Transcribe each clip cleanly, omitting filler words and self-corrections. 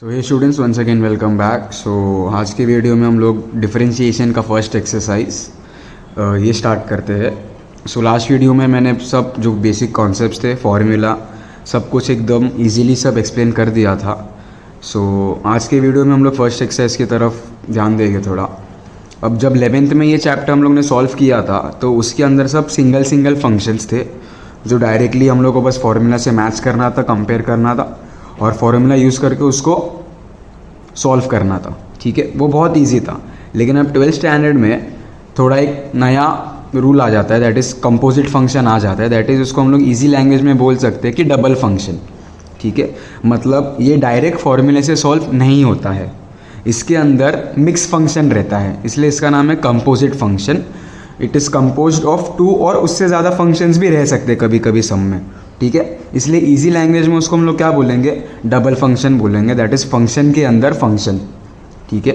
सो hey students, once again welcome back. So आज के video में हम लोग डिफरेंशिएशन का फर्स्ट एक्सरसाइज ये स्टार्ट करते हैं। सो लास्ट वीडियो में मैंने सब जो बेसिक कॉन्सेप्ट्स थे, फार्मूला, सब कुछ एकदम इजीली सब एक्सप्लेन कर दिया था। सो आज के वीडियो में हम लोग फर्स्ट एक्सरसाइज की तरफ ध्यान देंगे थोड़ा। अब जब 11th में ये चैप्टर हम लोग ने सॉल्व किया था तो उसके अंदर सब सिंगल फंक्शंस थे जो डायरेक्टली हम लोग को बस फार्मूला से मैच करना था, कंपेयर करना था और फार्मूला यूज़ करके उसको सॉल्व करना था। ठीक है, वो बहुत इजी था। लेकिन अब 12th स्टैंडर्ड में थोड़ा एक नया रूल आ जाता है, दैट इज़ कंपोजिट फंक्शन आ जाता है। दैट इज़ उसको हम लोग इजी लैंग्वेज में बोल सकते हैं कि डबल फंक्शन। ठीक है, मतलब ये डायरेक्ट फार्मूले से सॉल्व नहीं होता है, इसके अंदर मिक्स फंक्शन रहता है, इसलिए इसका नाम है composite function. It is composed of 2 और उससे ज़्यादा फंक्शंस भी रह सकते हैं कभी कभी सम में। ठीक है, इसलिए इजी लैंग्वेज में उसको हम लोग क्या बोलेंगे, डबल फंक्शन बोलेंगे। दैट इज़ फंक्शन के अंदर फंक्शन। ठीक है,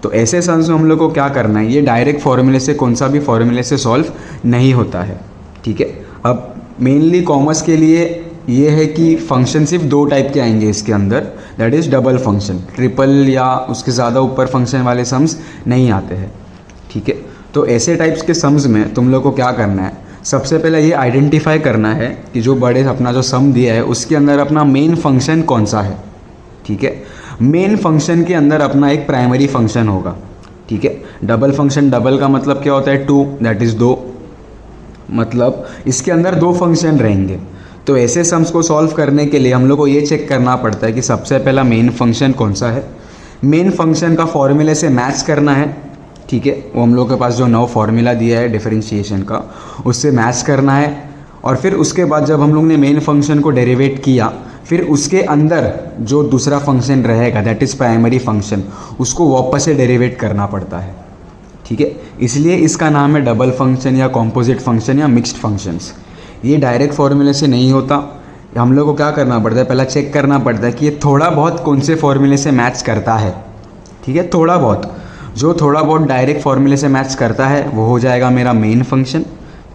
तो ऐसे सम्स में हम लोग को क्या करना है, ये डायरेक्ट फार्मूले से, कौन सा भी फार्मूले से सॉल्व नहीं होता है। ठीक है, अब मेनली कॉमर्स के लिए ये है कि फंक्शन सिर्फ 2 टाइप के आएंगे इसके अंदर, that is double function. Triple या उसके ज़्यादा ऊपर फंक्शन वाले सम्स नहीं आते हैं। ठीक है, तो ऐसे टाइप्स के सम्स में तुम लोग को क्या करना है, सबसे पहले ये आइडेंटिफाई करना है कि जो बड़े अपना जो सम दिया है उसके अंदर अपना मेन फंक्शन कौन सा है। ठीक है, मेन फंक्शन के अंदर अपना एक प्राइमरी फंक्शन होगा। ठीक है, डबल फंक्शन, डबल का मतलब क्या होता है, 2, दैट इज़ 2, मतलब इसके अंदर 2 फंक्शन रहेंगे। तो ऐसे सम्स को सॉल्व करने के लिए हम लोग को ये चेक करना पड़ता है कि सबसे पहला मेन फंक्शन कौन सा है, मेन फंक्शन का फॉर्मूले से मैच करना है। ठीक है, वो हम लोग के पास जो नौ फार्मूला दिया है डिफरेंशिएशन का, उससे मैच करना है। और फिर उसके बाद जब हम लोग ने मेन फंक्शन को डेरिवेट किया, फिर उसके अंदर जो दूसरा फंक्शन रहेगा दैट इज़ प्राइमरी फंक्शन, उसको वापस से डेरिवेट करना पड़ता है। ठीक है, इसलिए इसका नाम है डबल फंक्शन या कॉम्पोजिट फंक्शन या मिक्स्ड फंक्शंस। ये डायरेक्ट फार्मूले से नहीं होता। हम लोग को क्या करना पड़ता है, पहला चेक करना पड़ता है कि ये थोड़ा बहुत कौन से फार्मूले से मैच करता है। ठीक है, थोड़ा बहुत, जो थोड़ा बहुत डायरेक्ट फार्मूले से मैच करता है वो हो जाएगा मेरा मेन फंक्शन।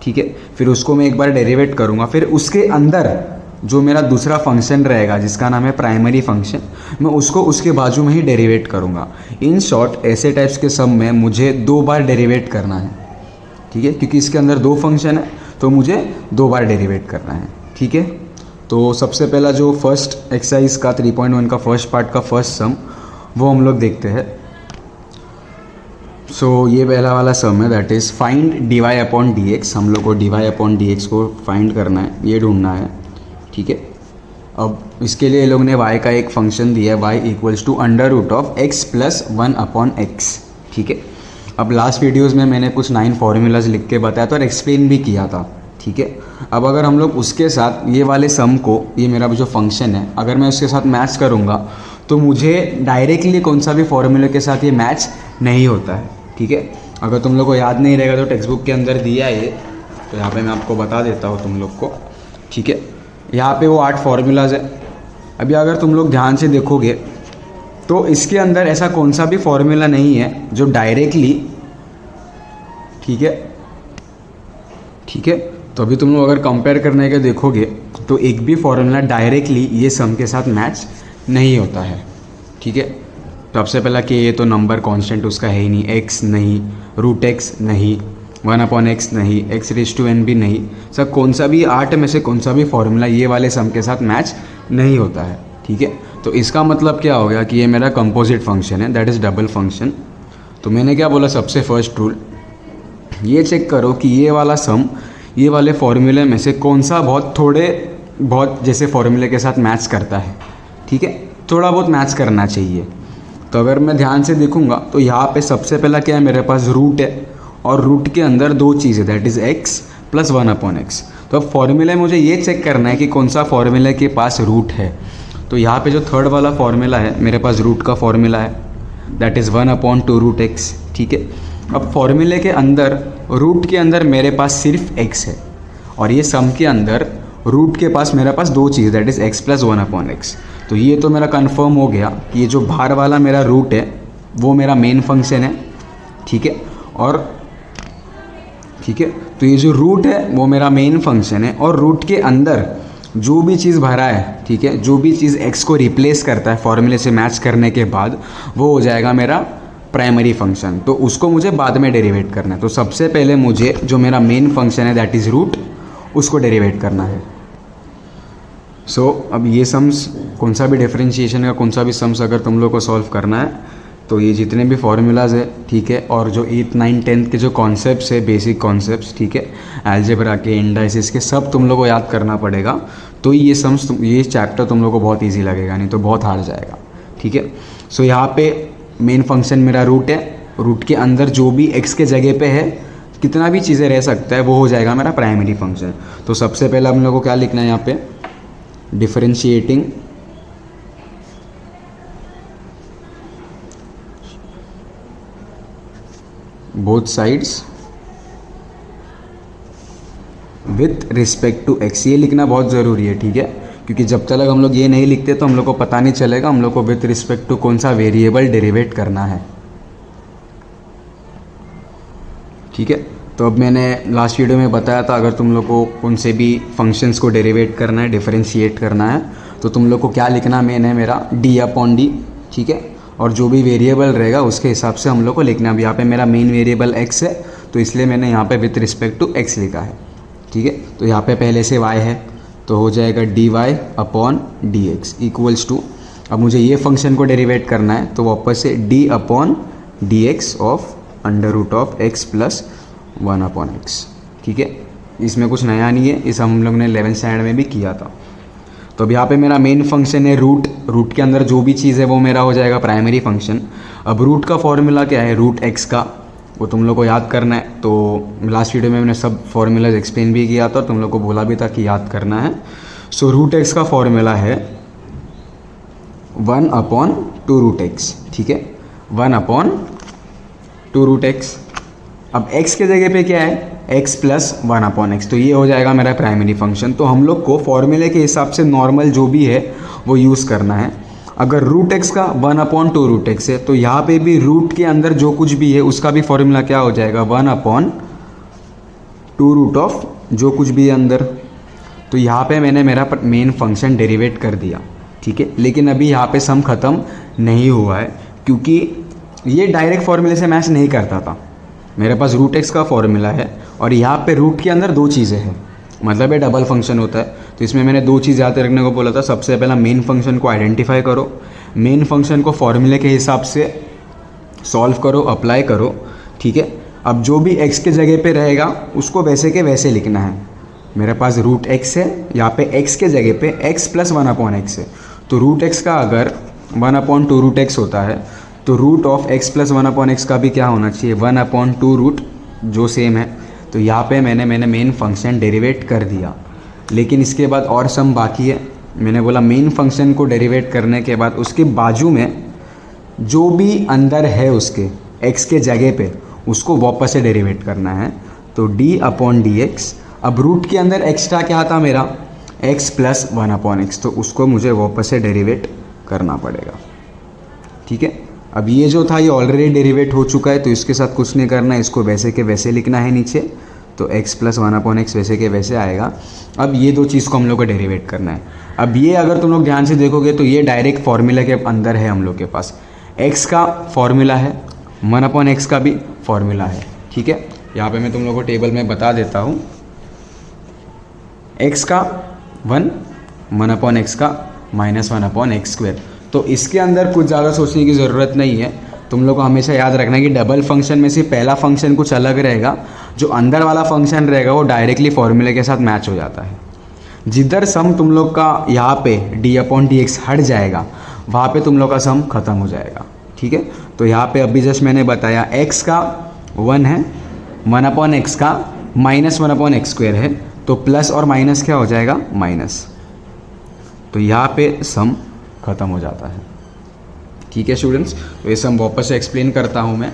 ठीक है, फिर उसको मैं एक बार डेरिवेट करूँगा, फिर उसके अंदर जो मेरा दूसरा फंक्शन रहेगा जिसका नाम है प्राइमरी फंक्शन, मैं उसको उसके बाजू में ही डेरिवेट करूँगा। इन शॉर्ट ऐसे टाइप्स के सम में मुझे 2 बार डेरिवेट करना है। ठीक है, क्योंकि इसके अंदर 2 फंक्शन है तो मुझे 2 बार डेरिवेट करना है। ठीक है, तो सबसे पहला जो फर्स्ट एक्सरसाइज का 3.1 का फर्स्ट पार्ट का फर्स्ट सम वो हम लोग देखते हैं। सो ये पहला वाला सम है, that is find dy upon dx। हम लोग को dy अपॉन dx को फाइंड करना है, ये ढूंढना है। ठीक है, अब इसके लिए लोग ने y का एक फंक्शन दिया है, y equals to under root of x plus 1 upon x। ठीक है, अब लास्ट वीडियोज़ में मैंने कुछ 9 फार्मूलाज लिख के बताया था और एक्सप्लेन भी किया था। ठीक है, अब अगर हम लोग उसके साथ ये वाले सम को, ये मेरा जो फंक्शन है, अगर मैं उसके साथ मैच करूँगा तो मुझे डायरेक्टली कौन सा भी फार्मूले के साथ ये मैच नहीं होता है। ठीक है, अगर तुम लोग को याद नहीं रहेगा तो टेक्स्ट बुक के अंदर दिया है ये, तो यहाँ पे मैं आपको बता देता हूँ तुम लोग को। ठीक है, यहाँ पे वो 8 फार्मूलाज है। अभी अगर तुम लोग ध्यान से देखोगे तो इसके अंदर ऐसा कौन सा भी फार्मूला नहीं है जो डायरेक्टली, ठीक है, तो अभी तुम लोग अगर कंपेयर करने के देखोगे तो एक भी फार्मूला डायरेक्टली ये सम के साथ मैच नहीं होता है। ठीक है, तो सबसे पहला कि ये तो नंबर कांस्टेंट उसका है ही नहीं, x नहीं, रूट x नहीं, 1 अपॉन x नहीं, x रेज़ टू n भी नहीं। सब कौन सा भी 8 में से कौन सा भी फार्मूला ये वाले सम के साथ मैच नहीं होता है। ठीक है, तो इसका मतलब क्या हो गया कि ये मेरा कंपोजिट फंक्शन है, दैट इज़ डबल फंक्शन। तो मैंने क्या बोला, सबसे फर्स्ट रूल ये चेक करो कि ये वाला सम ये वाले फार्मूले में से कौन सा बहुत जैसे फार्मूले के साथ मैच करता है। ठीक है, थोड़ा बहुत मैच करना चाहिए। तो अगर मैं ध्यान से देखूंगा तो यहाँ पे सबसे पहला क्या है, मेरे पास रूट है और रूट के अंदर 2 चीज़ें, that is x plus 1 upon x। तो अब फॉर्मूले मुझे ये चेक करना है कि कौन सा फॉर्मूले के पास रूट है। तो यहाँ पे जो थर्ड वाला फॉर्मूला है, मेरे पास रूट का फॉर्मूला है, that is 1 upon 2 root x। ठीक है, अब फॉर्मूले के अंदर रूट के अंदर मेरे पास सिर्फ x है और ये सम के अंदर रूट के पास मेरे पास 2 चीज़, that is x plus 1 upon x। तो ये तो मेरा कंफर्म हो गया कि ये जो बाहर वाला मेरा रूट है वो मेरा मेन फंक्शन है। ठीक है, और ठीक है, तो ये जो रूट है वो मेरा मेन फंक्शन है और रूट के अंदर जो भी चीज़ भरा है, ठीक है, जो भी चीज़ x को रिप्लेस करता है फॉर्मूले से मैच करने के बाद, वो हो जाएगा मेरा प्राइमरी फंक्शन। तो उसको मुझे बाद में डेरिवेट करना है। तो सबसे पहले मुझे जो मेरा मेन फंक्शन है दैट इज़ रूट, उसको डेरिवेट करना है। सो अब ये सम्स, कौन सा भी डिफरेंशिएशन का कौन सा भी सम्स अगर तुम लोग को सॉल्व करना है तो ये जितने भी फार्मूलाज है, ठीक है, और जो 8, 9, 10 के जो कॉन्सेप्ट्स है, बेसिक कॉन्सेप्ट्स, ठीक है, अलजेब्रा के, इंडाइसिस के, सब तुम लोग को याद करना पड़ेगा। तो ये सम्स, ये चैप्टर तुम लोग को बहुत ईजी लगेगा, नहीं तो बहुत हार्ड जाएगा, ठीक है। सो यहाँ पे मेन फंक्शन मेरा रूट है, रूट के अंदर जो भी एक्स के जगह पे है कितना भी चीज़ें रह सकता है वो हो जाएगा मेरा प्राइमरी फंक्शन। तो सबसे पहले हम लोग को क्या लिखना है यहाँ पे, differentiating both sides with respect to x. ये लिखना बहुत ज़रूरी है, ठीक है, क्योंकि जब तक हम लोग ये नहीं लिखते तो हम लोग को पता नहीं चलेगा हम लोग को विथ रिस्पेक्ट टू कौन सा वेरिएबल डेरिवेट करना है, ठीक है। तो अब मैंने लास्ट वीडियो में बताया था अगर तुम लोग को कौन से भी फंक्शंस को डेरिवेट करना है, डिफरेंशिएट करना है, तो तुम लोग को क्या लिखना मेन है मेरा d/d, ठीक है, और जो भी वेरिएबल रहेगा उसके हिसाब से हम लोग को लिखना। अब यहाँ पे मेरा मेन वेरिएबल x है तो इसलिए मैंने यहाँ पे विथ रिस्पेक्ट टू x लिखा है, ठीक है। तो यहाँ पे पहले से y है तो हो जाएगा dy/dx इक्वल्स टू, अब मुझे ये फंक्शन को डेरिवेट करना है तो वापस से d/dx of √x plus 1/x, ठीक है। इसमें कुछ नया नहीं है, इस हम लोग ने 11th स्टैंडर्ड में भी किया था। तो अब यहाँ पे मेरा मेन फंक्शन है रूट, रूट के अंदर जो भी चीज़ है वो मेरा हो जाएगा प्राइमरी फंक्शन। अब रूट का फॉर्मूला क्या है, रूट एक्स का, वो तुम लोग को याद करना है। तो लास्ट वीडियो में मैंने सब फॉर्मूलाज एक्सप्लेन भी किया था, तुम लोग को बोला भी था कि याद करना है। सो रूट एक्स का फॉर्मूला है 1/2√x, ठीक है, 1/2√x। अब x के जगह पे क्या है, x प्लस 1/x, तो ये हो जाएगा मेरा प्राइमरी फंक्शन। तो हम लोग को फॉर्मूले के हिसाब से नॉर्मल जो भी है वो यूज़ करना है। अगर रूट एक्स का 1/2√x है तो यहाँ पे भी रूट के अंदर जो कुछ भी है उसका भी फॉर्मूला क्या हो जाएगा, 1/2√ऑफ जो कुछ भी है अंदर। तो यहाँ पे मैंने मेरा मेन फंक्शन डेरिवेट कर दिया, ठीक है। लेकिन अभी यहाँ पे सम ख़त्म नहीं हुआ है क्योंकि ये डायरेक्ट फॉर्मूले से मैच नहीं करता था। मेरे पास रूट एक्स का फॉर्मूला है और यहाँ पे रूट के अंदर दो चीज़ें हैं, मतलब ये डबल फंक्शन होता है। तो इसमें मैंने दो चीज़ याद रखने को बोला था। सबसे पहला मेन फंक्शन को आइडेंटिफाई करो, मेन फंक्शन को फॉर्मूले के हिसाब से सॉल्व करो, अप्लाई करो, ठीक है। अब जो भी x के जगह पे रहेगा उसको वैसे के वैसे लिखना है। मेरे पास रूट x है, यहाँ पे x के जगह पे x प्लस 1/x है। तो रूट x का अगर 1/2√x होता है तो root of x plus 1/x का भी क्या होना चाहिए, 1/2 जो सेम है। तो यहाँ पे मैंने मेन फंक्शन डेरिवेट कर दिया। लेकिन इसके बाद और सम बाकी है। मैंने बोला मेन फंक्शन को डेरिवेट करने के बाद उसके बाजू में जो भी अंदर है उसके x के जगह पे उसको वापस से डेरिवेट करना है। तो d/dx, अब रूट के अंदर एक्स्ट्रा क्या था मेरा, x प्लस 1/x, तो उसको मुझे वापस से डेरिवेट करना पड़ेगा, ठीक है। अब ये जो था ये ऑलरेडी डेरिवेट हो चुका है तो इसके साथ कुछ नहीं करना है, इसको वैसे के वैसे लिखना है नीचे। तो x प्लस 1/x वैसे के वैसे आएगा। अब ये दो चीज़ को हम लोग को डेरिवेट करना है। अब ये अगर तुम लोग ध्यान से देखोगे तो ये डायरेक्ट फार्मूला के अंदर है हम लोग के पास। x का फॉर्मूला है, 1/x का भी फॉर्मूला है, ठीक है। यहाँ पे मैं तुम लोग को टेबल में बता देता हूँ। x का 1, 1/x का -1/x²। तो इसके अंदर कुछ ज़्यादा सोचने की ज़रूरत नहीं है। तुम लोग को हमेशा याद रखना है कि डबल फंक्शन में से पहला फंक्शन कुछ अलग रहेगा, जो अंदर वाला फंक्शन रहेगा वो डायरेक्टली फॉर्मूले के साथ मैच हो जाता है। जिधर सम तुम लोग का यहाँ पे d/dx हट जाएगा वहाँ पे तुम लोग का सम ख़त्म हो जाएगा, ठीक है। तो यहाँ पे अभी जस्ट मैंने बताया x का 1 है, 1/x का -1/x² है, तो प्लस और माइनस क्या हो जाएगा, माइनस। तो यहाँ पे सम ख़त्म हो जाता है, ठीक है स्टूडेंट्स। तो ये सम वापस से एक्सप्लेन करता हूँ मैं।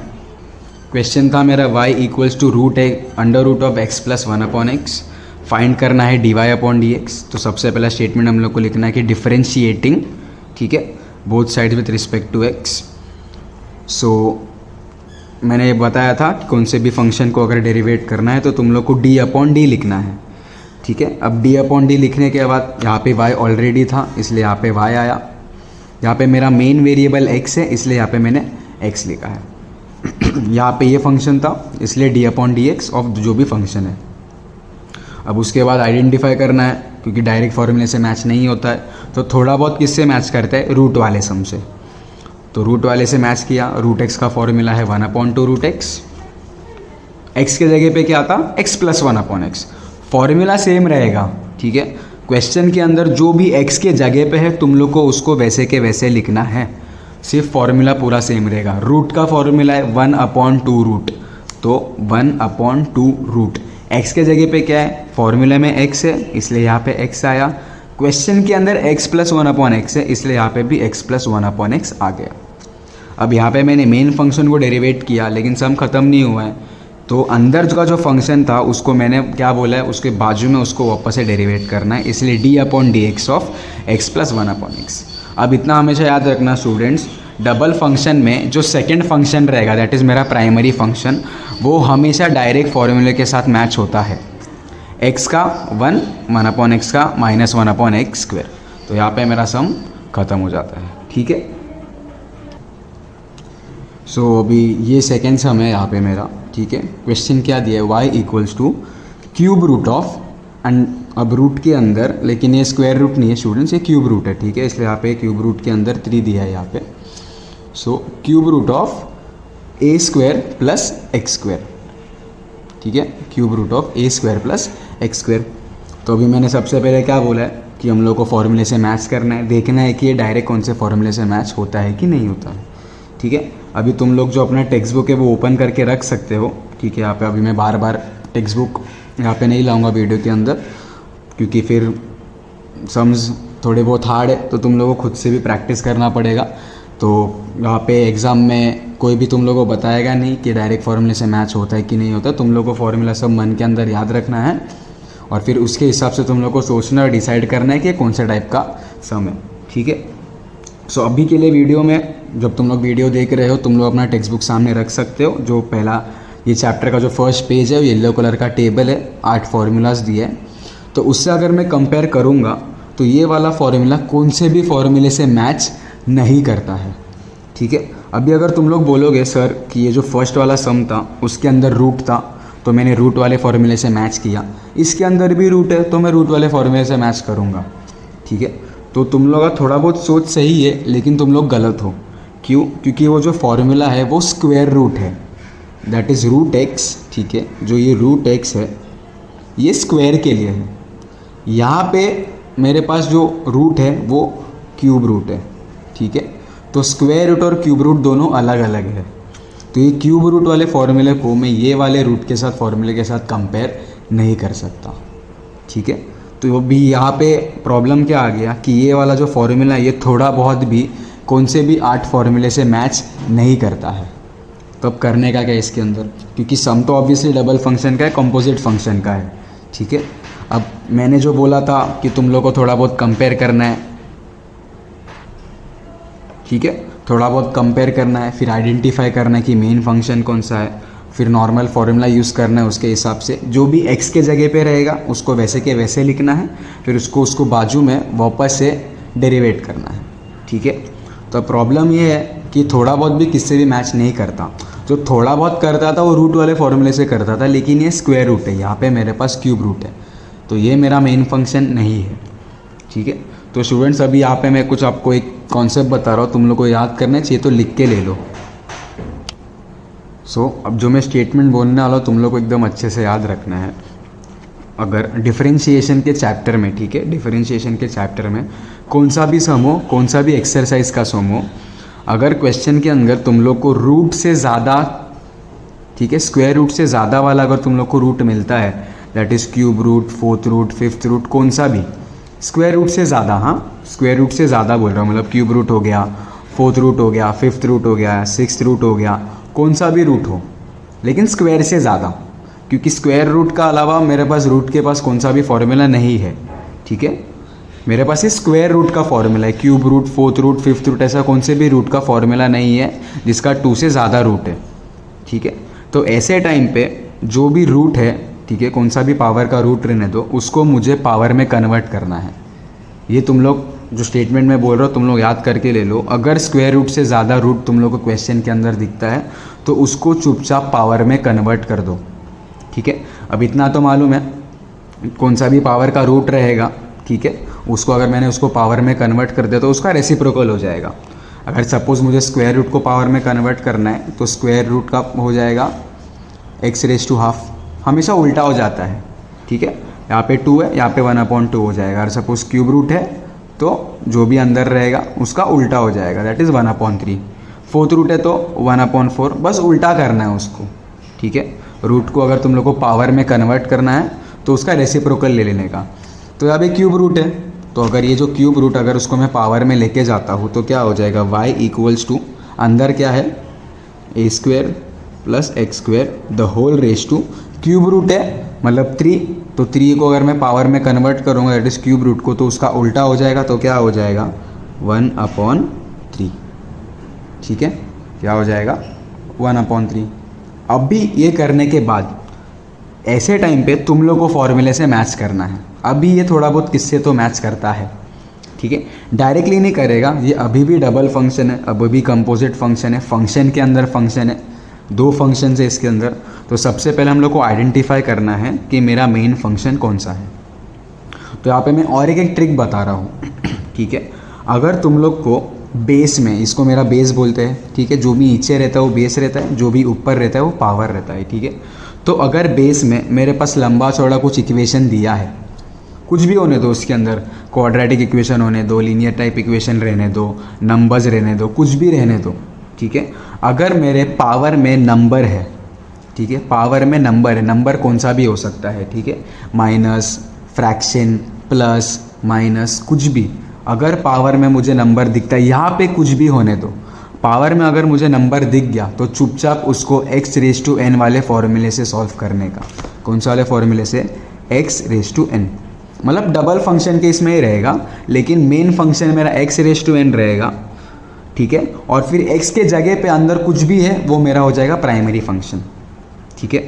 क्वेश्चन था मेरा y equals to √x plus 1/x, find करना है dy/dx। तो सबसे पहला स्टेटमेंट हम लोग को लिखना है कि डिफरेंशिएटिंग, ठीक है, both side with respect to x। So मैंने ये बताया था कि कौन से भी फंक्शन को अगर डेरिवेट करना है तो तुम लोग को d/d लिखना है, ठीक है। अब डी अपॉन डी लिखने के बाद यहाँ पे y ऑलरेडी था इसलिए यहाँ पे y आया। यहाँ पे मेरा मेन वेरिएबल x है इसलिए यहाँ पे मैंने x लिखा है। यहाँ पे ये फंक्शन था इसलिए D upon D x of जो भी फंक्शन है। अब उसके बाद आइडेंटिफाई करना है क्योंकि डायरेक्ट फॉर्मूले से मैच नहीं होता है, तो थोड़ा बहुत किससे मैच करता है, रूट वाले सम से। तो रूट वाले से मैच किया, रूट एक्स का फॉर्मूला है 1/2 रूट एक्स। एक्स के जगह पे क्या था, x plus 1/x। Formula same रहेगा, ठीक है। क्वेश्चन के अंदर जो भी x के जगह पे है तुम लोग को उसको वैसे के वैसे लिखना है, सिर्फ फॉर्मूला पूरा सेम रहेगा। रूट का फॉर्मूला है 1/2 रूट, तो 1/2 रूट। x के जगह पे क्या है, फॉर्मूला में x है इसलिए यहाँ पे x आया। क्वेश्चन के अंदर x प्लस 1/x है इसलिए यहाँ पे भी x प्लस 1/x आ गया। अब यहाँ पे मैंने मेन फंक्शन को डेरिवेट किया लेकिन सम ख़त्म नहीं हुआ है, तो अंदर का जो फंक्शन था उसको मैंने क्या बोला है, उसके बाजू में उसको वापस से डेरिवेट करना है, इसलिए D upon D x of x plus 1/x। अब इतना हमेशा याद रखना स्टूडेंट्स, डबल फंक्शन में जो सेकंड फंक्शन रहेगा दैट इज़ मेरा प्राइमरी फंक्शन, वो हमेशा डायरेक्ट फॉर्मूले के साथ मैच होता है। x का 1/x का -1/x², तो यहाँ पे मेरा सम ख़त्म हो जाता है, ठीक है। सो अभी ये सेकेंड सम है यहाँ पे मेरा, ठीक है। क्वेश्चन क्या दिया है, y equals to cube root of, and अब रूट के अंदर, लेकिन ये स्क्वायर रूट नहीं है स्टूडेंट्स, ये क्यूब रूट है, ठीक है। इसलिए यहाँ पे क्यूब रूट के अंदर 3 दिया है यहाँ पे। So cube root of a² plus x², ठीक है। Cube root of a² plus x²। तो अभी मैंने सबसे पहले क्या बोला है कि हम लोग को फॉर्मूले से मैच करना है, देखना है कि ये डायरेक्ट कौन से फॉर्मूले से मैच होता है कि नहीं होता है, ठीक है। अभी तुम लोग जो अपना टेक्स्ट बुक है वो ओपन करके रख सकते हो, ठीक है। यहाँ पे अभी मैं बार बार टेक्स्ट बुक यहाँ पे नहीं लाऊंगा वीडियो के अंदर, क्योंकि फिर सम्स थोड़े बहुत हार्ड है तो तुम लोगों को खुद से भी प्रैक्टिस करना पड़ेगा। तो यहाँ पे एग्ज़ाम में कोई भी तुम लोगों को बताएगा नहीं कि डायरेक्ट फार्मूले से मैच होता है कि नहीं होता। तुम लोगों को फार्मूला सब मन के अंदर याद रखना है और फिर उसके हिसाब से तुम लोग को सोचना और डिसाइड करना है कि कौन सा टाइप का सम है, ठीक है। सो अभी के लिए वीडियो में, जब तुम लोग वीडियो देख रहे हो, तुम लोग अपना टेक्स्ट बुक सामने रख सकते हो। जो पहला ये चैप्टर का जो फर्स्ट पेज है वो येलो कलर का टेबल है, 8 फार्मूलाज दिए हैं। तो उससे अगर मैं कंपेयर करूँगा तो ये वाला फार्मूला कौन से भी फार्मूले से मैच नहीं करता है, ठीक है। अभी अगर तुम लोग बोलोगे सर कि ये जो फर्स्ट वाला सम था उसके अंदर रूट था तो मैंने रूट वाले फार्मूले से मैच किया, इसके अंदर भी रूट है तो मैं रूट वाले फार्मूले से मैच करूँगा, ठीक है। तो तुम लोग का थोड़ा बहुत सोच सही है लेकिन तुम लोग गलत हो। क्यों? क्योंकि वो जो फार्मूला है वो स्क्वायर रूट है, दैट इज़ रूट एक्स, ठीक है। जो ये रूट एक्स है ये स्क्वायर के लिए है। यहाँ पे मेरे पास जो रूट है वो क्यूब रूट है, ठीक है। तो स्क्वायर रूट और क्यूब रूट दोनों अलग अलग है। तो ये क्यूब रूट वाले फॉर्मूले को मैं ये वाले रूट के साथ फॉर्मूले के साथ कंपेयर नहीं कर सकता, ठीक है। तो अभी यहाँ पे प्रॉब्लम क्या आ गया कि ये वाला जो फॉर्मूला है ये थोड़ा बहुत भी कौन से भी 8 फॉर्मूले से मैच नहीं करता है। तो अब करने का क्या है इसके अंदर, क्योंकि सम तो ऑब्वियसली डबल फंक्शन का है, कंपोजिट फंक्शन का है, ठीक है। अब मैंने जो बोला था कि तुम लोग को थोड़ा बहुत कंपेयर करना है, ठीक है, थोड़ा बहुत कंपेयर करना है, फिर आइडेंटिफाई करना है कि मेन फंक्शन कौन सा है, फिर नॉर्मल फार्मूला यूज़ करना है, उसके हिसाब से जो भी x के जगह पे रहेगा उसको वैसे के वैसे लिखना है, फिर उसको बाजू में वापस से डेरिवेट करना है, ठीक है। तो प्रॉब्लम ये है कि थोड़ा बहुत भी किससे भी मैच नहीं करता। जो थोड़ा बहुत करता था वो रूट वाले फॉर्मूले से करता था, लेकिन ये स्क्वायर रूट है, यहाँ पे मेरे पास क्यूब रूट है, तो ये मेरा मेन फंक्शन नहीं है, ठीक है। तो स्टूडेंट्स अभी यहाँ पे मैं कुछ आपको एक कॉन्सेप्ट बता रहा हूँ, तुम लोग को याद करना चाहिए तो लिख के ले लो। अब जो मैं स्टेटमेंट बोलने वाला हूँ तुम लोग को एकदम अच्छे से याद रखना है। अगर डिफरेंशिएशन के चैप्टर में, ठीक है, डिफरेंशिएशन के चैप्टर में कौन सा भी सम हो, कौन सा भी एक्सरसाइज का सम हो, अगर क्वेश्चन के अंदर तुम लोग को रूट से ज़्यादा, ठीक है, स्क्वायर रूट से ज़्यादा वाला अगर तुम लोग को रूट मिलता है, that is cube root, 4th root, 5th root, कौन सा भी स्क्वायर रूट से ज़्यादा, हाँ स्क्वायर रूट से ज़्यादा बोल रहा हूँ, मतलब क्यूब रूट हो गया, 4th रूट हो गया, 5th रूट हो गया, 6th रूट हो गया, कौन सा भी रूट हो लेकिन स्क्वायर से ज़्यादा, क्योंकि स्क्वायर रूट का अलावा मेरे पास रूट के पास कौन सा भी फॉर्मूला नहीं है, ठीक है। मेरे पास ये स्क्वायर रूट का फॉर्मूला है, cube root, 4th root, 5th root, ऐसा कौन से भी रूट का फॉर्मूला नहीं है जिसका 2 से ज़्यादा रूट है, ठीक है। तो ऐसे टाइम पे जो भी रूट है ठीक है, कौन सा भी पावर का रूट रहने दो, उसको मुझे पावर में कन्वर्ट करना है। ये तुम लोग जो स्टेटमेंट में बोल रहे हो तुम लोग याद करके ले लो। अगर स्क्वायर रूट से ज़्यादा रूट तुम लोग को क्वेश्चन के अंदर दिखता है तो उसको चुपचाप पावर में कन्वर्ट कर दो, ठीक है। अब इतना तो मालूम है कौन सा भी पावर का रूट रहेगा, ठीक है, उसको अगर मैंने उसको पावर में कन्वर्ट कर दिया तो उसका रेसिप्रोकल हो जाएगा। अगर सपोज़ मुझे स्क्वायर रूट को पावर में कन्वर्ट करना है तो स्क्वायर रूट का हो जाएगा x⁻², हमेशा उल्टा हो जाता है, ठीक है। यहाँ पे 2 है, यहाँ पे 1/2 हो जाएगा। अगर सपोज़ क्यूब रूट है तो जो भी अंदर रहेगा उसका उल्टा हो जाएगा, दैट इज़ 1/3। फोर्थ रूट है तो 1/4, बस उल्टा करना है उसको, ठीक है। रूट को अगर तुम लोग को पावर में कन्वर्ट करना है तो उसका रेसिप्रोकल ले लेने का। तो यहाँ पे क्यूब रूट है, तो अगर ये जो क्यूब रूट अगर उसको मैं पावर में लेके जाता हूँ तो क्या हो जाएगा, y अंदर क्या है a² + x² the whole raise to cube root है मतलब 3, तो 3 को अगर मैं पावर में कन्वर्ट करूँगा दैट इज़ क्यूब रूट को, तो उसका उल्टा हो जाएगा, तो क्या हो जाएगा 1/3, ठीक है। क्या हो जाएगा 1/3। अब भी ये करने के बाद ऐसे टाइम पे तुम लोग को फॉर्मूले से मैच करना है। अभी ये थोड़ा बहुत किससे तो मैच करता है, ठीक है, डायरेक्टली नहीं करेगा। ये अभी भी डबल फंक्शन है, अभी भी कंपोजिट फंक्शन है, फंक्शन के अंदर फंक्शन है, 2 फंक्शन है इसके अंदर। तो सबसे पहले हम लोग को आइडेंटिफाई करना है कि मेरा मेन फंक्शन कौन सा है। तो यहाँ पे मैं और एक ट्रिक बता रहा हूँ, ठीक है। अगर तुम लोग को बेस में, इसको मेरा बेस बोलते हैं, ठीक है, जो भी नीचे रहता है वो बेस रहता है, जो भी ऊपर रहता है वो पावर रहता है, ठीक है। तो अगर बेस में मेरे पास लंबा चौड़ा कुछ इक्वेशन दिया है, कुछ भी होने दो उसके अंदर, क्वाड्रेटिक इक्वेशन होने दो, लीनियर टाइप इक्वेशन रहने दो, नंबर्स रहने दो, कुछ भी रहने दो, ठीक है। अगर मेरे पावर में नंबर है, ठीक है, पावर में नंबर है, नंबर कौन सा भी हो सकता है, ठीक है, माइनस, फ्रैक्शन, प्लस, माइनस, कुछ भी, अगर पावर में मुझे नंबर दिखता है, यहाँ पे कुछ भी होने दो, पावर में अगर मुझे नंबर दिख गया तो चुपचाप उसको x⁻n वाले फॉर्मूले से सॉल्व करने का। कौन सा वाले फॉर्मूले से, x⁻n, मतलब डबल फंक्शन के इसमें ही रहेगा, लेकिन मेन फंक्शन मेरा x⁻n रहेगा, ठीक है। और फिर x के जगह पे अंदर कुछ भी है वो मेरा हो जाएगा प्राइमरी फंक्शन, ठीक है।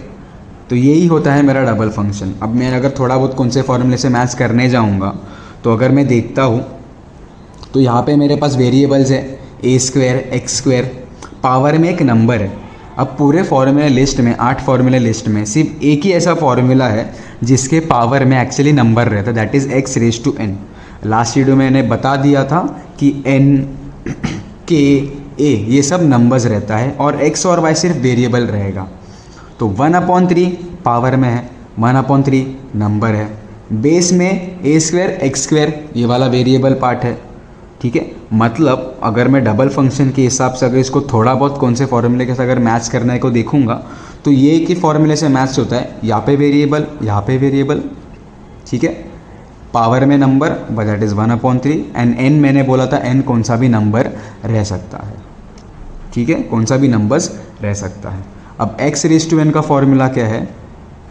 तो यही होता है मेरा डबल फंक्शन। अब मैं अगर थोड़ा बहुत कौन से फॉर्मूले से मैच करने जाऊँगा तो अगर मैं देखता हूँ तो यहाँ पे मेरे पास वेरिएबल्स है a², x², पावर में एक नंबर है। अब पूरे फॉर्मूला लिस्ट में, 8 फॉर्मूला लिस्ट में सिर्फ एक ही ऐसा फॉर्मूला है जिसके पावर में एक्चुअली नंबर रहता है, that is x⁻n। Last video में मैंने बता दिया था कि n, k, a ये सब नंबर्स रहता है और x और y सिर्फ वेरिएबल रहेगा। तो 1/3 पावर में है, 1/3 नंबर है, बेस में a² x² ये वाला वेरिएबल पार्ट है, ठीक है। मतलब अगर मैं डबल फंक्शन के हिसाब से अगर इसको थोड़ा बहुत कौन से फॉर्मूले के साथ अगर मैच करने को देखूंगा तो ये कि फॉर्मूले से मैच होता है, यहाँ पे वेरिएबल, यहाँ पे वेरिएबल, ठीक है, पावर में number that is 1/3 and n मैंने बोला था n कौन सा भी नंबर रह सकता है, ठीक है, कौन सा भी नंबर्स रह सकता है। अब x⁻n का फॉर्मूला क्या है,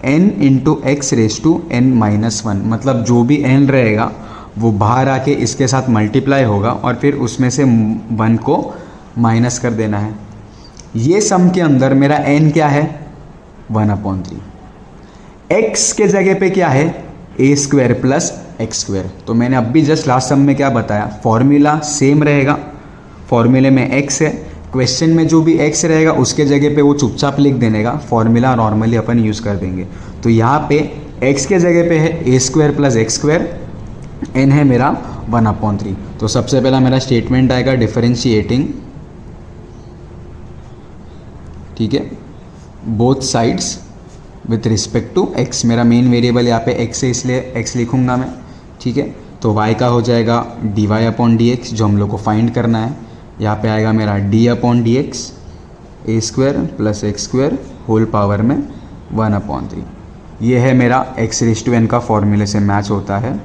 n × x⁻n-1, मतलब जो भी n रहेगा वो बाहर आके इसके साथ मल्टीप्लाई होगा और फिर उसमें से 1 को माइनस कर देना है। ये सम के अंदर मेरा n क्या है 1/3, x के जगह पे क्या है a² + x²। तो मैंने अब भी जस्ट लास्ट सम में क्या बताया, फॉर्मूला सेम रहेगा, फॉर्मूले में x है, क्वेश्चन में जो भी x रहेगा उसके जगह पे वो चुपचाप लिख देने का, फॉर्मूला नॉर्मली अपन यूज़ कर देंगे। तो यहाँ पे x के जगह पे है a² + x², n है मेरा 1/3। तो सबसे पहला मेरा स्टेटमेंट आएगा डिफरेंशिएटिंग, ठीक है, both sides with respect to x। मेरा मेन वेरिएबल यहाँ पे x है इसलिए x लिखूंगा मैं, ठीक है। तो y का हो जाएगा dy/dx जो हम लोग को फाइंड करना है। यहाँ पे आएगा मेरा d/dx a² + x² whole power में 1/3। ये है मेरा x⁻n का फॉर्मूले से मैच होता है,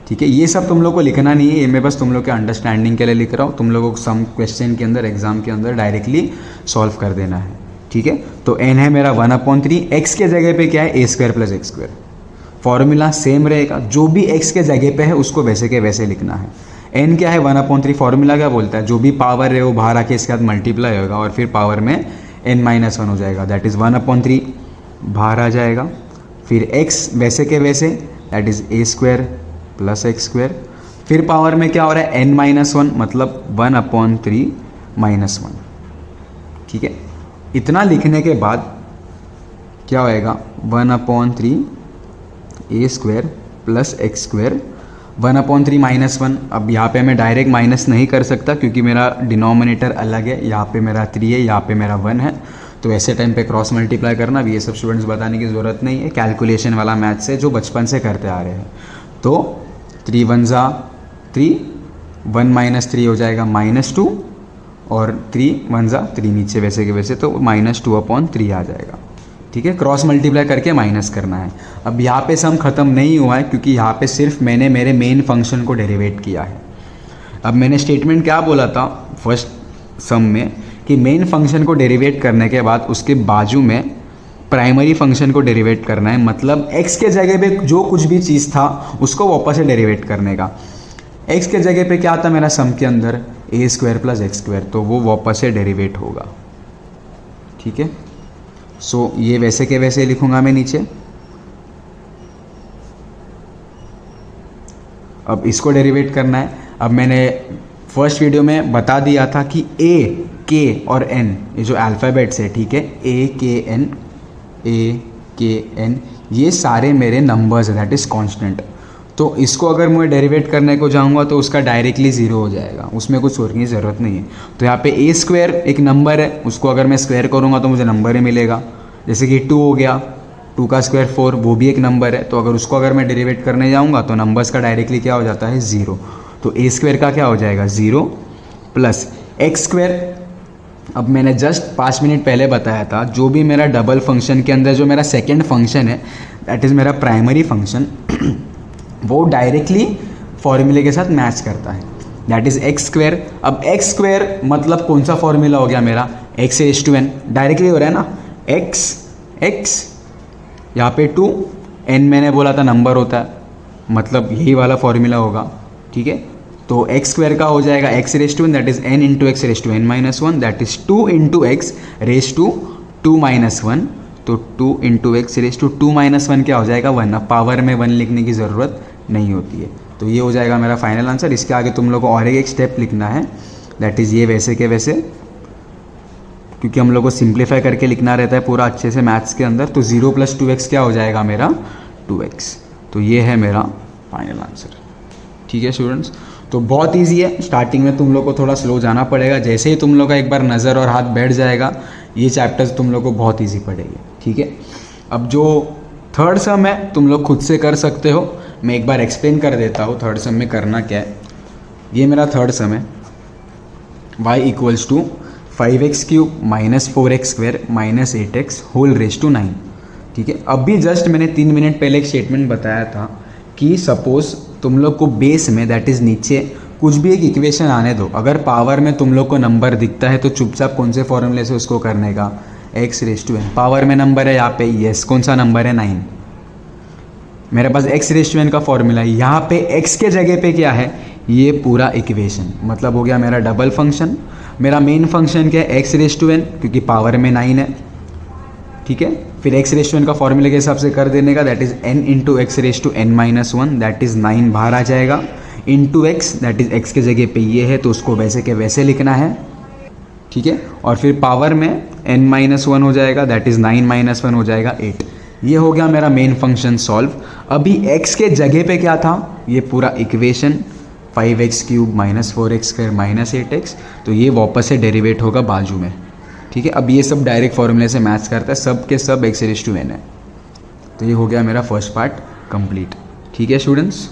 ठीक है। ये सब तुम लोग को लिखना नहीं है, ये मैं बस तुम लोग के अंडरस्टैंडिंग के लिए लिख रहा हूँ। तुम लोगों को सम क्वेश्चन के अंदर, एग्जाम के अंदर डायरेक्टली सॉल्व कर देना है, ठीक है। तो n है मेरा 1/3, x के जगह पे क्या है a² + x², फॉर्मूला सेम रहेगा, जो भी x के जगह पे है उसको वैसे के वैसे लिखना है। n क्या है 1/3, फॉर्मूला क्या बोलता है, जो भी पावर है वो बाहर आके इसके साथ मल्टीप्लाई होगा और फिर पावर में n-1 हो जाएगा, दैट इज़ 1/3 बाहर आ जाएगा। फिर x वैसे के वैसे, that is a square plus x square, फिर पावर में क्या हो रहा है n-1, मतलब 1/3 -1। ठीक है, इतना लिखने के बाद क्या होएगा 1/3 ए स्क्वायर प्लस एक्स स्क्वायर 1/3 -1। अब यहाँ पे मैं डायरेक्ट माइनस नहीं कर सकता क्योंकि मेरा डिनोमिनेटर अलग है, यहाँ पे मेरा 3 है, यहाँ पे मेरा 1 है, तो ऐसे टाइम पे क्रॉस मल्टीप्लाई करना, अब ये सब स्टूडेंट्स बताने की ज़रूरत नहीं है, कैलकुलेशन वाला मैथ्स है जो बचपन से करते आ रहे हैं। तो 3 1 ज़ा 3, 1 - 3 हो जाएगा -2, और 3 1 ज़ा 3 नीचे वैसे के वैसे, तो -2/3 आ जाएगा। ठीक है, क्रॉस मल्टीप्लाई करके माइनस करना है। अब यहाँ पे सम ख़त्म नहीं हुआ है क्योंकि यहाँ पे सिर्फ मैंने मेरे मेन फंक्शन को डेरिवेट किया है। अब मैंने स्टेटमेंट क्या बोला था फर्स्ट सम में कि मेन फंक्शन को डेरिवेट करने के बाद उसके बाजू में प्राइमरी फंक्शन को डेरिवेट करना है, मतलब x के जगह पे जो कुछ भी चीज़ था उसको वापस से डेरिवेट करने का। x के जगह पे क्या था मेरा सम के अंदर ए स्क्वायर प्लस एक्स स्क्वायर, तो वो वापस से डेरिवेट होगा। ठीक है, सो ये वैसे के वैसे लिखूंगा मैं नीचे। अब इसको डेरिवेट करना है। अब मैंने फर्स्ट वीडियो में बता दिया था कि ए, के और एन, ये जो अल्फ़ाबेट्स है, ठीक है, ए के एन, ये सारे मेरे नंबर्स है, दैट इज़ कांस्टेंट। तो इसको अगर मैं डेरिवेट करने को जाऊंगा तो उसका डायरेक्टली 0 हो जाएगा, उसमें कुछ सोचने की ज़रूरत नहीं है। तो यहाँ पे ए स्क्वायर एक नंबर है, उसको अगर मैं स्क्वायर करूँगा तो मुझे नंबर ही मिलेगा। जैसे कि 2 हो गया, 2 का स्क्वायर 4, वो भी एक नंबर है, तो अगर उसको अगर मैं डेरिवेट करने जाऊँगा तो नंबर्स का डायरेक्टली क्या हो जाता है 0। तो ए स्क्वायर का क्या हो जाएगा 0 प्लस एक्स स्क्वायर। अब मैंने जस्ट 5 मिनट पहले बताया था, जो भी मेरा डबल फंक्शन के अंदर जो मेरा सेकेंड फंक्शन है, दैट इज़ मेरा प्राइमरी फंक्शन, वो डायरेक्टली फॉर्मूले के साथ मैच करता है, दैट इज़ एक्स स्क्वायर। अब एक्स स्क्वायर मतलब कौन सा फॉर्मूला हो गया मेरा, x⁴n, डायरेक्टली हो रहा है ना, x यहाँ पे 2, n मैंने बोला था नंबर होता है, मतलब यही वाला फॉर्मूला होगा। ठीक है, तो एक्स स्क्वायर का हो जाएगा x⁴n, that is n × x⁴n-1, that is 2 × x⁻²−1, तो 2 × x⁻² क्या हो जाएगा 1। अब पावर में 1 लिखने की ज़रूरत नहीं होती है, तो ये हो जाएगा मेरा फाइनल आंसर। इसके आगे तुम लोग को और एक स्टेप लिखना है, दैट इज़ ये वैसे के वैसे, क्योंकि हम लोग को सिंप्लीफाई करके लिखना रहता है पूरा अच्छे से मैथ्स के अंदर। तो 0 + 2x क्या हो जाएगा मेरा 2x, तो ये है मेरा फाइनल आंसर। ठीक है स्टूडेंट्स, तो बहुत इजी है। स्टार्टिंग में तुम लोग को थोड़ा स्लो जाना पड़ेगा, जैसे ही तुम लोग का एक बार नज़र और हाथ बैठ जाएगा, ये चैप्टर्स तुम लोग को बहुत ईजी पड़ेगी। ठीक है, अब जो थर्ड सम है तुम लोग खुद से कर सकते हो, मैं एक बार एक्सप्लेन कर देता हूँ थर्ड सम में करना क्या है। ये मेरा थर्ड सम है, y = 5x³ - 4x² - 8x whole raise to 9। ठीक है, अभी जस्ट मैंने 3 मिनट पहले एक स्टेटमेंट बताया था कि सपोज तुम लोग को बेस में, दैट इज़ नीचे, कुछ भी एक इक्वेशन आने दो, अगर पावर में तुम लोग को नंबर दिखता है तो चुपचाप कौन से फॉर्मूले से उसको करने का, x⁴n। पावर में नंबर है यहाँ पे, यस, कौन सा नंबर है 9, मेरे पास x⁴n का फॉर्मूला है। यहाँ पे x के जगह पे क्या है, ये पूरा इक्वेशन, मतलब हो गया मेरा डबल फंक्शन। मेरा मेन फंक्शन क्या है x⁴n, क्योंकि पावर में 9 है। ठीक है, फिर x⁴n का फॉर्मूले के हिसाब से कर देने का, that is n × x⁻n-1, that is 9 बाहर आ जाएगा, into x, that is x के जगह पे ये है तो उसको वैसे के वैसे लिखना है। ठीक है, और फिर पावर में n-1 हो जाएगा, दैट इज़ 9 - 1 हो जाएगा 8। ये हो गया मेरा मेन फंक्शन सॉल्व। अभी x के जगह पे क्या था, ये पूरा इक्वेशन 5x³ - 4x² - 8x, तो ये वापस से डेरिवेट होगा बाजू में। ठीक है, अब ये सब डायरेक्ट फॉर्मूले से मैच करता है, सब के सब x⁴n है। तो ये हो गया मेरा फर्स्ट पार्ट कंप्लीट। ठीक है स्टूडेंट्स।